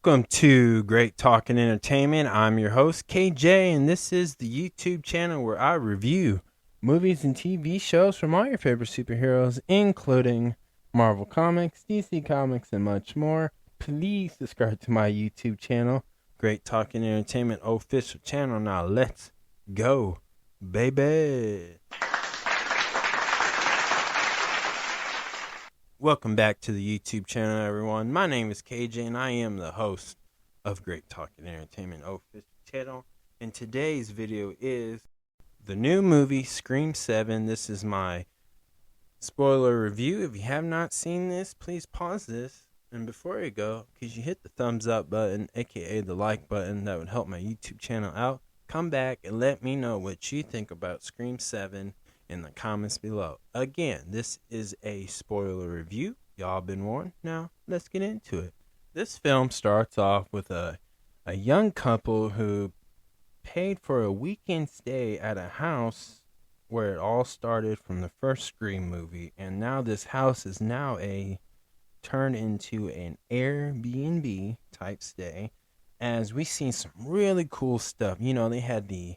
Welcome to Great Talking Entertainment. I'm your host, KJ, and this is the YouTube channel where I review movies and TV shows from all your favorite superheroes, including Marvel Comics, DC Comics, and much more. Please subscribe to my YouTube channel, Great Talking Entertainment official channel. Now let's go, baby. Welcome back to the YouTube channel, everyone. My name is KJ, and I am the host of Great Talking Entertainment official channel. And today's video is the new movie, Scream 7. This is my spoiler review. If you have not seen this, please pause this. And before you go, could you hit the thumbs up button, aka the like button? That would help my YouTube channel out. Come back and let me know what you think about Scream 7 in the comments below. Again, this is a spoiler review. Y'all been warned. Now, let's get into it. This film starts off with a young couple who paid for a weekend stay at a house where it all started from the first Scream movie, and now this house is now turned into an Airbnb type stay, as we see some really cool stuff. You know, they had the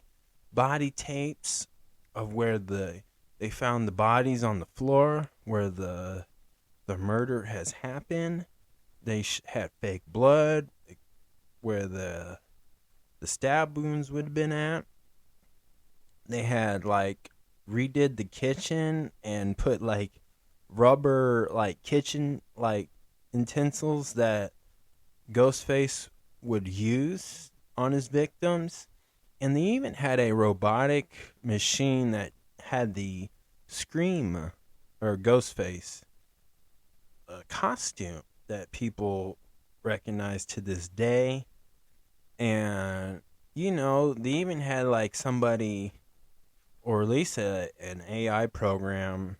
body tapes of where they found the bodies on the floor where the murder has happened. They had fake blood where the stab wounds would have been at. They had redid the kitchen and put rubber kitchen utensils that Ghostface would use on his victims. And they even had a robotic machine that had the Scream or Ghostface costume that people recognize to this day. And, you know, they even had somebody, or at least an AI program,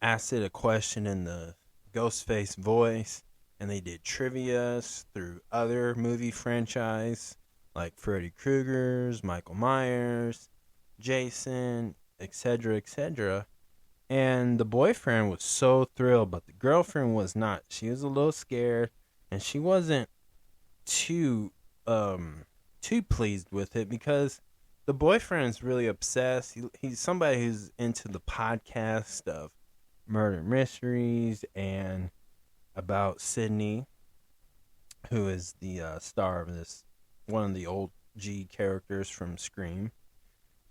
asked it a question in the Ghostface voice. And they did trivia through other movie franchise like Freddy Krueger's, Michael Myers, Jason, etc., etc. And the boyfriend was so thrilled, but the girlfriend was not. She was a little scared, and she wasn't too pleased with it because the boyfriend's really obsessed. He's somebody who's into the podcast of murder mysteries and about Sydney, who is the star of this, one of the old G characters from Scream.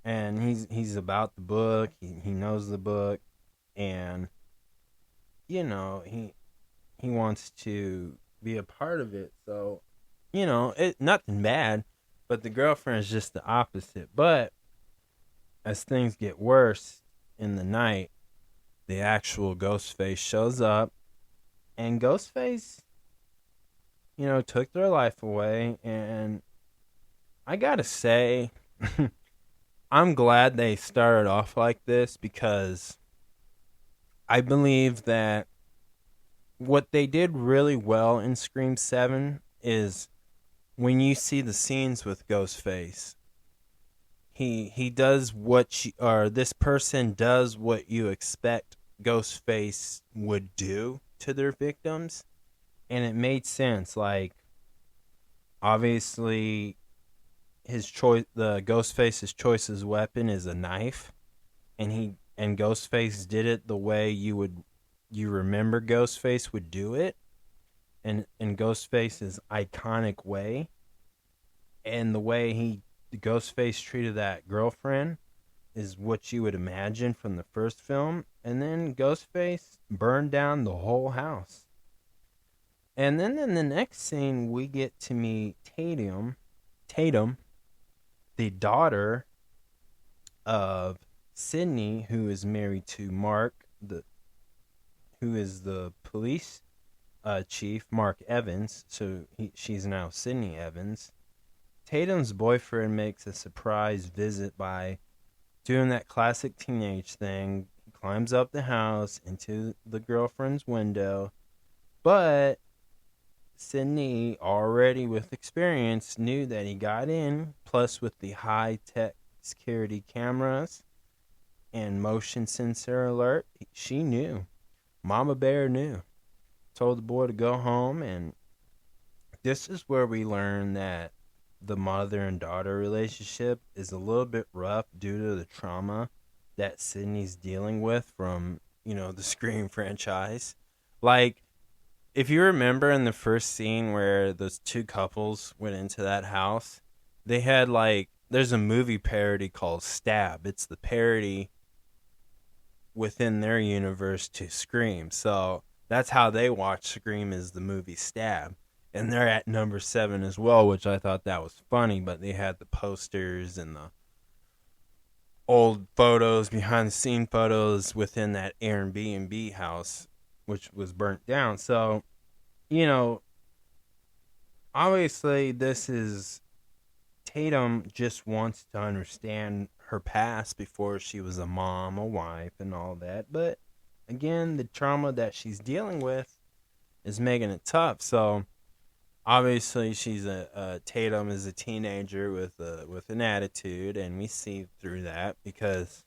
And he's about the book. He knows the book, and you know he wants to be a part of it. So, you know, nothing bad, but the girlfriend is just the opposite. But as things get worse in the night, the actual Ghostface shows up, and Ghostface, you know, took their life away. And I gotta say, I'm glad they started off like this, because I believe that what they did really well in Scream 7 is when you see the scenes with Ghostface, he does this person does what you expect Ghostface would do to their victims, and it made sense. Obviously, the Ghostface's choice's weapon is a knife, and Ghostface did it the way you remember Ghostface would do it, and in Ghostface's iconic way, and the way the Ghostface treated that girlfriend is what you would imagine from the first film. And then Ghostface burned down the whole house. And then in the next scene, we get to meet Tatum, the daughter of Sydney, who is married to Mark, who is the police chief, Mark Evans. So she's now Sydney Evans. Tatum's boyfriend makes a surprise visit by doing that classic teenage thing. He climbs up the house into the girlfriend's window, but Sydney, already with experience, knew that he got in. Plus, with the high-tech security cameras and motion sensor alert, she knew. Mama Bear knew. Told the boy to go home, and This is where we learn that the mother and daughter relationship is a little bit rough due to the trauma that Sydney's dealing with from, the Scream franchise. Like, if you remember in the first scene where those two couples went into that house, they had there's a movie parody called Stab. It's the parody within their universe to Scream. So that's how they watch Scream, is the movie Stab. And they're at number 7 as well, which I thought that was funny, but they had the posters and the old photos, behind the scene photos within that Airbnb house, which was burnt down. So, you know, obviously this is Tatum just wants to understand her past before she was a mom, a wife, and all that. But again, the trauma that she's dealing with is making it tough. So obviously, she's Tatum is a teenager with an attitude, and we see through that because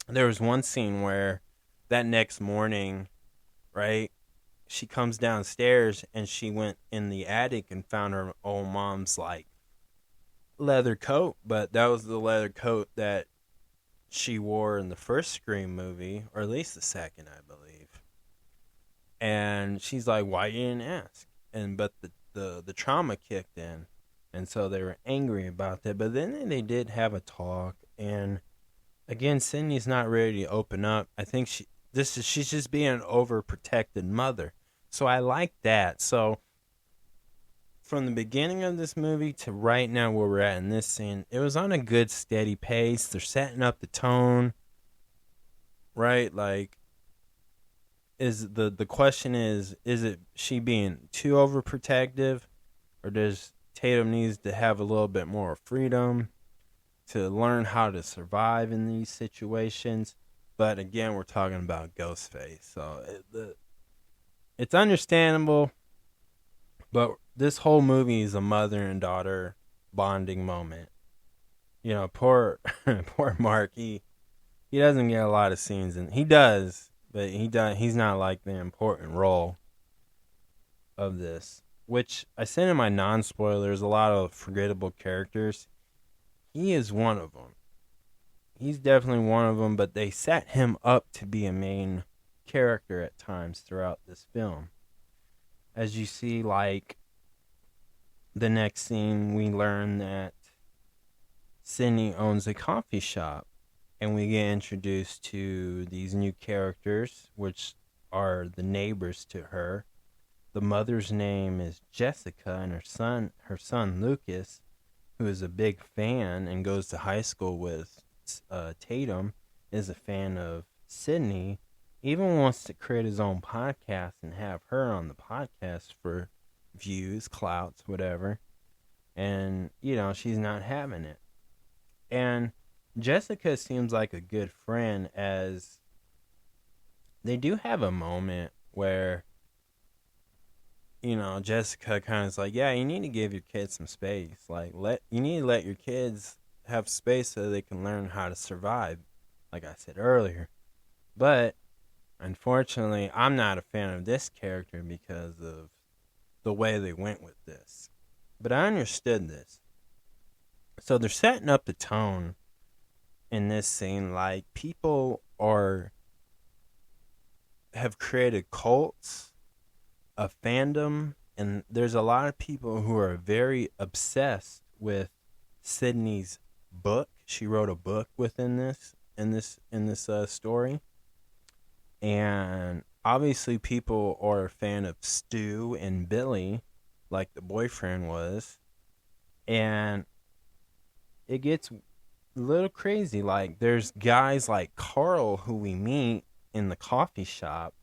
there was one scene where that next morning, right? She comes downstairs and she went in the attic and found her old mom's leather coat, but that was the leather coat that she wore in the first Scream movie, or at least the second, I believe. And she's like, "Why you didn't ask?" And but the trauma kicked in, and so they were angry about that. But then they did have a talk, and again, Sydney's not ready to open up. I think she's just being an overprotected mother. So I like that. So from the beginning of this movie to right now where we're at in this scene, it was on a good steady pace. They're setting up the tone, right? Like, is the question is it she being too overprotective, or does Tatum needs to have a little bit more freedom to learn how to survive in these situations? But again, we're talking about Ghostface, so it's understandable. But this whole movie is a mother and daughter bonding moment. Poor poor Mark. He doesn't get a lot of scenes, and he does, but he's not like the important role of this. Which I said in my non-spoilers, a lot of forgettable characters. He is one of them. He's definitely one of them, but they set him up to be a main character at times throughout this film. As you see, the next scene, we learn that Sydney owns a coffee shop, and we get introduced to these new characters, which are the neighbors to her. The mother's name is Jessica, and her son Lucas, who is a big fan and goes to high school with Tatum, is a fan of Sydney. Even wants to create his own podcast and have her on the podcast for views, clouts, whatever. And, she's not having it. And Jessica seems like a good friend, as they do have a moment where, Jessica kind of is like, yeah, you need to give your kids some space. You need to let your kids have space so they can learn how to survive, like I said earlier. But unfortunately, I'm not a fan of this character because of the way they went with this. But I understood this. So they're setting up the tone in this scene, like people have created cults, a fandom, and there's a lot of people who are very obsessed with Sydney's book. She wrote a book within this story. And obviously people are a fan of Stu and Billy, like the boyfriend was. And it gets a little crazy. Like, there's guys like Carl who we meet in the coffee shop,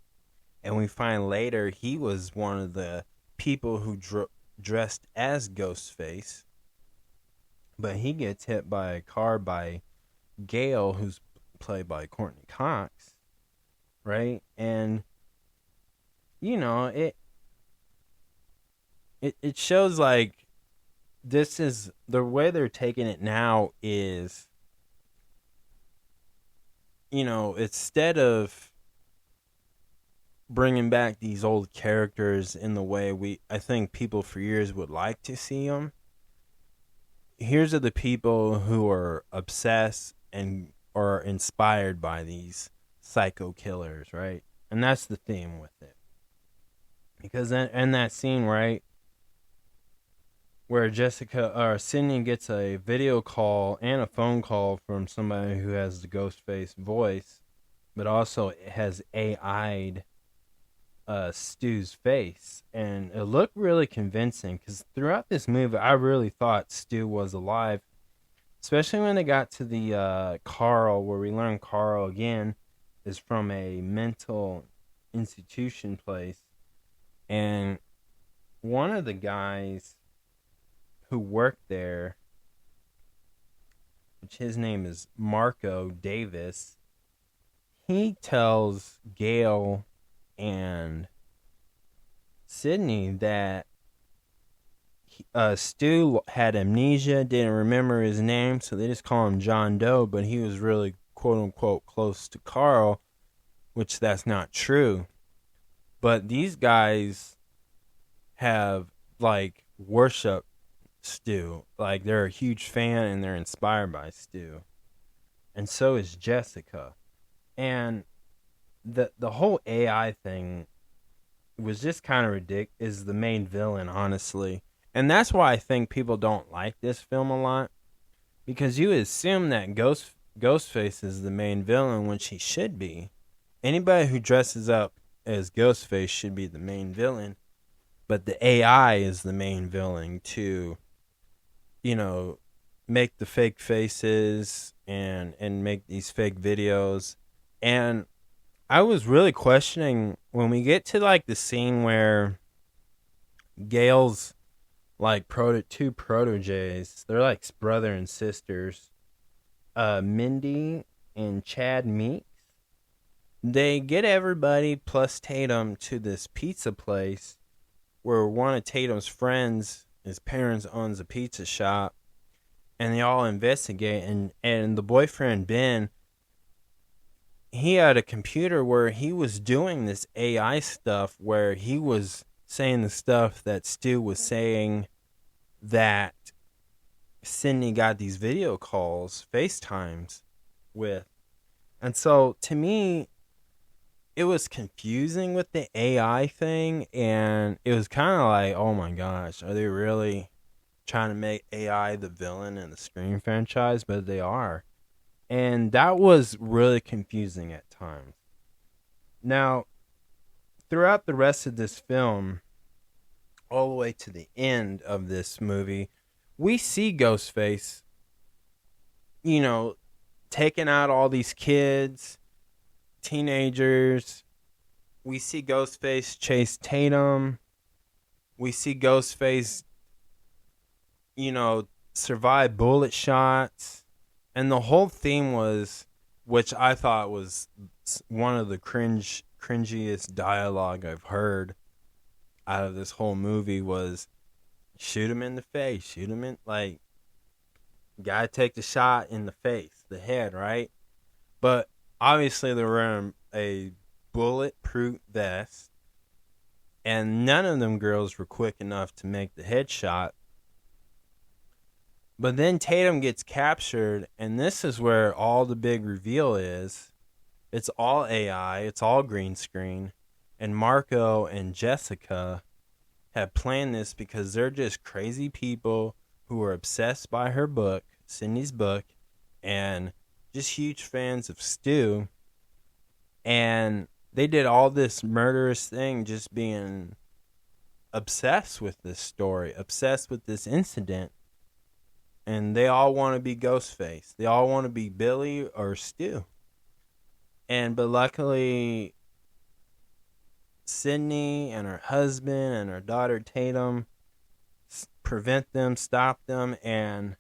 and we find later he was one of the people who dressed as Ghostface. But he gets hit by a car by Gail, who's played by Courtney Cox, right? And it shows like this is the way they're taking it now is, instead of bringing back these old characters in the way I think people for years would like to see them. Here's are the people who are obsessed and are inspired by these psycho killers, right? And that's the theme with it. Because in that scene, right, where Jessica or Sydney gets a video call and a phone call from somebody who has the Ghostface voice, but also it has AI'd Stu's face, and it looked really convincing because throughout this movie, I really thought Stu was alive, especially when they got to the Carl, where we learn Carl again is from a mental institution place, and one of the guys who worked there, which his name is Marco Davis, he tells Gail and Sydney that Stu had amnesia, didn't remember his name, so they just call him John Doe, but he was really quote unquote close to Carl, which that's not true. But these guys have like worship Stu. Like they're a huge fan and they're inspired by Stu. And so is Jessica. And the whole AI thing was just kind of ridiculous. Is the main villain, honestly, and that's why I think people don't like this film a lot, because you assume that Ghostface is the main villain when she should be. Anybody who dresses up as Ghostface should be the main villain, but the AI is the main villain to, make the fake faces and make these fake videos. And I was really questioning when we get to like the scene where Gail's like two proteges, they're like brother and sisters, Mindy and Chad Meeks. They get everybody plus Tatum to this pizza place where one of Tatum's friends, his parents owns a pizza shop, and they all investigate, and the boyfriend Ben, he had a computer where he was doing this AI stuff where he was saying the stuff that Stu was saying that Sydney got these video calls, FaceTimes with. And so to me, it was confusing with the AI thing, and it was kind of like, oh my gosh, are they really trying to make AI the villain in the Scream franchise? But they are. And that was really confusing at times. Now, throughout the rest of this film, all the way to the end of this movie, we see Ghostface, taking out all these kids, teenagers. We see Ghostface chase Tatum. We see Ghostface, survive bullet shots. And the whole theme was, which I thought was one of the cringiest dialogue I've heard out of this whole movie, was shoot him in the face, shoot him in, like, gotta take the shot in the face, the head, right? But obviously they're wearing a bulletproof vest, and none of them girls were quick enough to make the headshot. But then Tatum gets captured, and this is where all the big reveal is. It's all AI, it's all green screen, and Marco and Jessica have planned this because they're just crazy people who are obsessed by her book, Sydney's book, and just huge fans of Stu. And they did all this murderous thing just being obsessed with this story, obsessed with this incident. And they all want to be Ghostface. They all want to be Billy or Stu. But luckily, Sydney and her husband and her daughter Tatum prevent them, stop them. And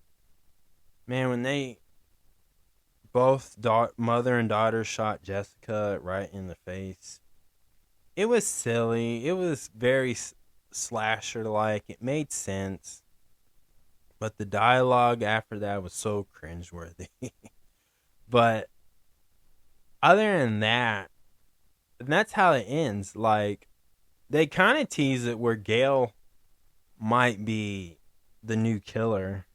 man, when they both mother and daughter shot Jessica right in the face, it was silly. It was very slasher-like. It made sense. But the dialogue after that was so cringeworthy. But other than that, And that's how it ends. Like, they kind of tease it where Gale might be the new killer,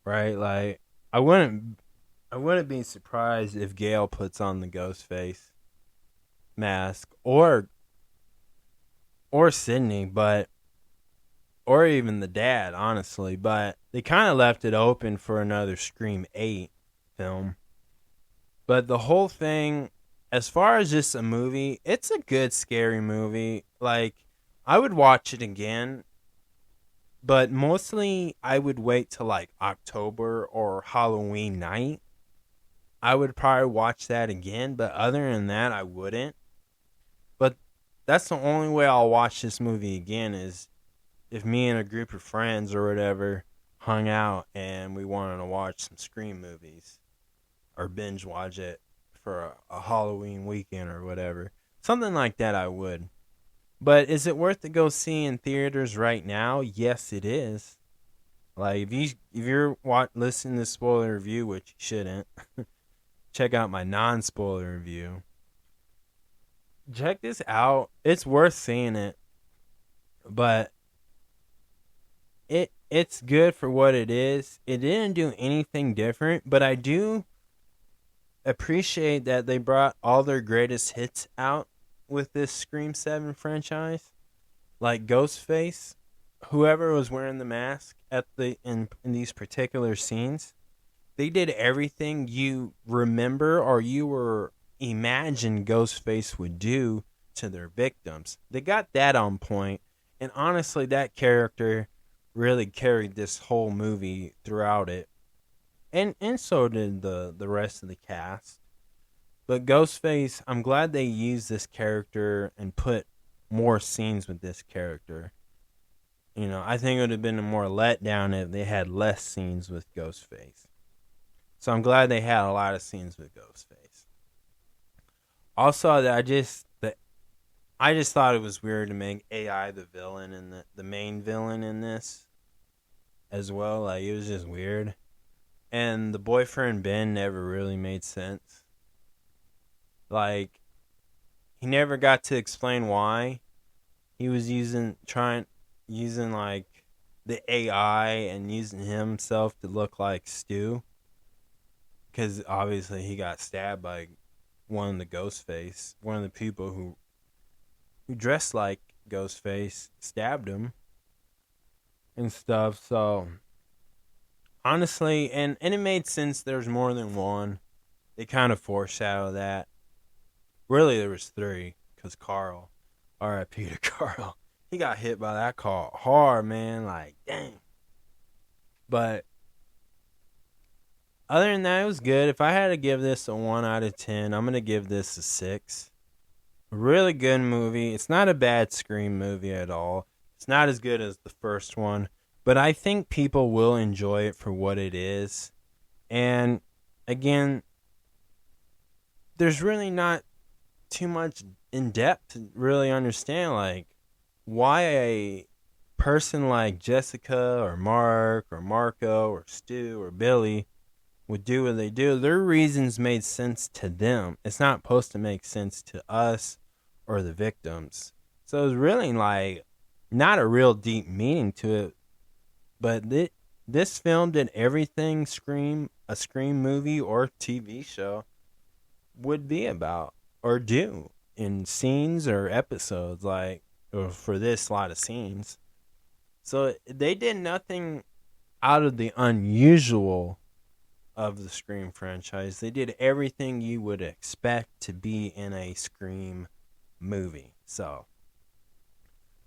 right? Like, I wouldn't I wouldn't be surprised if Gale puts on the ghost face mask, or Sydney, but or even the dad, honestly. But they kind of left it open for another Scream 8 film. But the whole thing, as far as just a movie, it's a good scary movie. Like, I would watch it again, but mostly I would wait till like October or Halloween night. I would probably watch that again, but other than that, I wouldn't. But that's the only way I'll watch this movie again is if me and a group of friends or whatever hung out and we wanted to watch some Scream movies or binge watch it for a Halloween weekend or whatever. Something like that I would. But is it worth to go see in theaters right now? Yes, it is. Like if you're listening to spoiler review, which you shouldn't, check out my non-spoiler review. Check this out. It's worth seeing it. But it's good for what it is. It didn't do anything different, but I do appreciate that they brought all their greatest hits out with this Scream 7 franchise. Like Ghostface, whoever was wearing the mask at in these particular scenes, they did everything you remember or you were imagine Ghostface would do to their victims. They got that on point, and honestly, that character really carried this whole movie throughout it, and so did the rest of the cast. But Ghostface, I'm glad they used this character and put more scenes with this character. You know, I think it would have been a more letdown if they had less scenes with Ghostface. So I'm glad they had a lot of scenes with Ghostface. Also, I just thought it was weird to make AI the villain and the main villain in this as well. Like, it was just weird. And the boyfriend Ben never really made sense. Like, he never got to explain why he was using like the AI and using himself to look like Stu, because obviously he got stabbed by one of the Ghostface, one of the people who dressed like Ghostface stabbed him and stuff. So honestly, and it made sense. There's more than one. They kind of foreshadowed that. Really, there was three, because Carl, R.I.P. to Carl, he got hit by that car hard, man. Like, dang. But other than that, it was good. If I had to give this a 1 out of 10, I'm going to give this a 6. Really good movie. It's not a bad Scream movie at all. It's not as good as the first one, but I think people will enjoy it for what it is. And again, there's really not too much in depth to really understand, like, why a person like Jessica or Mark or Marco or Stu or Billy would do what they do. Their reasons made sense to them. It's not supposed to make sense to us or the victims. So it's really like not a real deep meaning to it. But this film did everything a Scream movie or TV show would be about or do in scenes or episodes, like, or for this, a lot of scenes. So they did nothing out of the unusual of the Scream franchise. They did everything you would expect to be in a Scream movie. So,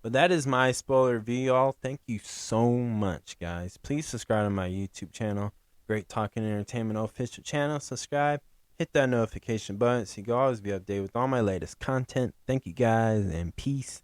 but that is my spoiler review, y'all. Thank you so much, guys. Please subscribe to my YouTube channel, Great Talking Entertainment official channel. Subscribe. Hit that notification button so you can always be updated with all my latest content. Thank you guys, and peace